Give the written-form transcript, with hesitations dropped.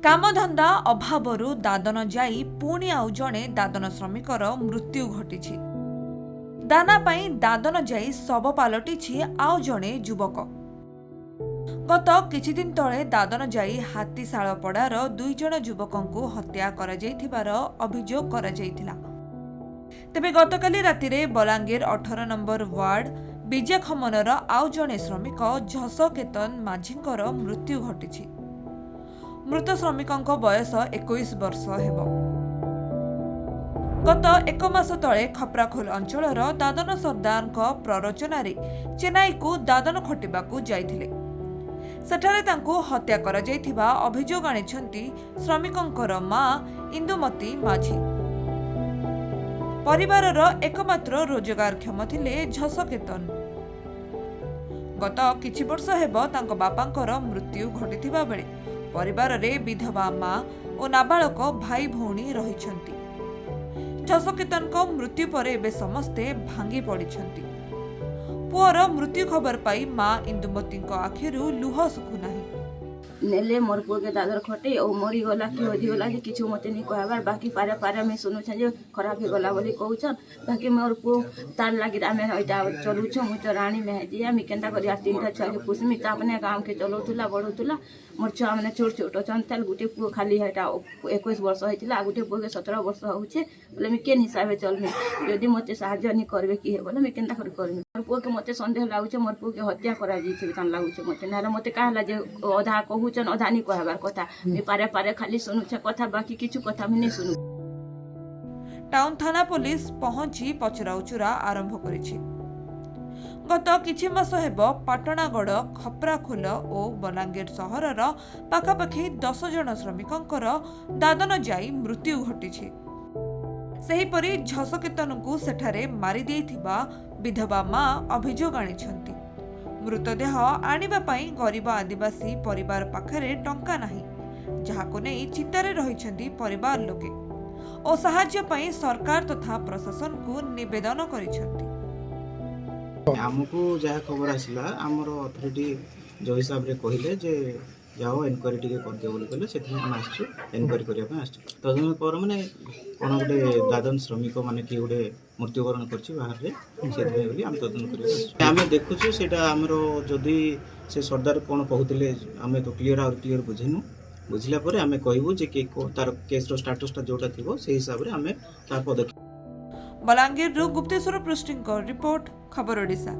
कामधंदा अभावरू दादन जाई पुणी आउ जणे दादन श्रमिकर मृत्यु घटिछि। दाना पाई दादन जाई शव पालटिछि आउ जणे युवक। गत किछि दिन तळे दादन जाई हातीशाळपड़ार 2 जण युवकंकु हत्या करा जायथिबार अभियोग करा जायथिला। तेबे गतकाली रातिरे बलांगीर 18 नंबर वार्ड विजय खमनर आउ जणे श्रमिक झसकेतन माझींकर मृत्यु घटिछि। मृत श्रमिकंक बयस 21 वर्ष हेबो। गत 1 मास तळे खपराखोल अंचलर दादन सरदारक प्ररोचनारे चेन्नई को दादन खटिबाकू जाइथिले। सेठारे तांकू हत्या करा जाइथिबा अभियोग आनिछंती श्रमिकंकर मां इंदुमती माझी। परिवारर एकमात्र रोजगारक्षम थिले झसकेतन। गत किछि वर्ष हेबो तांक बापांकर मृत्यु घटिथिबा बेले परिवार रे विधवा मां और नाबालक भाई भौणी रहिछंती। झसकेतनक मृत्यु पर एबे समस्ते भांगी पड़िछंती। पुअर मृत्यु खबर पाई मां इंदुमतीक आखिरु लुह सुखु नाही। नेले मोर पुओ के दादर खटे और मरी गला कि होदी गला जे किछु मते नहीं कहबार बाकी पारे पारे में सुनु छ जे खराब हे गला बोली कहउछन। बाकी मोर पुओ तार लागी आमे ओइटा चलु छ मु तो रानी में जे आमी केनता करिया 3टा छुआ के पुसमी त अपने काम के चलौतुला बढौतुला। मोर छुआ माने छोट छोट छन ताल गुटे पुओ खाली हेटा 21 वर्ष होइतिला गुटे पुओ के 17 वर्ष होउछे बोले मी केन हिसाबे चलमी यदि मते सहायता नहीं करबे की हे बोले मी केनता करमी। मोर पुओ के मते संदेह लागुछे मोर पुओ के हत्या करा जैछि तन लागुछे मते नाला मते कहला जे अधा कहउछन अधा नहीं कहबार कथा मी पारे पारे खाली सुनुछे कथा बाकी किछु कथा मी नहीं सुनु। टाउन थाना पुलिस पहुंची पचराउचुरा आरंभ करिछि। गत किछि मास हेबो पाटणागड़ खपराखोल और बलांगीर सहरर पाखापाखि 10 जन श्रमिकंकर दादन जाई मृत्यु घटिछि। सेहिपरि झसकेतनकु सेठारे मारि देइथिबा विधवा मां अभियोग आनिछंती। मृतदेह आनिबा पई गरीब आदिवासी परिवार पाखरे टंका नाही, जहाको नै चिंतारे रहिछंती परिवार लोके और सहाय्य पई सरकार तथा प्रशासन को निवेदन करिछंती। आमको जहाँ खबर आसला आमर अथॉरिटी जो हिसाब रे कहले जे जाओ एनक्वारी टिके कर दियो बोली कहले सेथि हम आछू एनक्वारी करिया पे आछू तदन पर माने कोन गोटे दादन श्रमिक माने कि गोटे मृत्युवरण करछि बाहर रे सेथि बोली हम तदन करिया आमे देखुछु सेटा हमरो जदी से सरदार कोन कहउतिले आमे तो क्लियर बुझिनु बुझिला परे आमे कहबो जे के तार केस रो स्टेटस ता जोटा थिबो से हिसाब रे आमे तार पदक्षेप। बलांगीर गुप्तेश्वर पृष्टिंग रिपोर्ट खबर ओडिशा।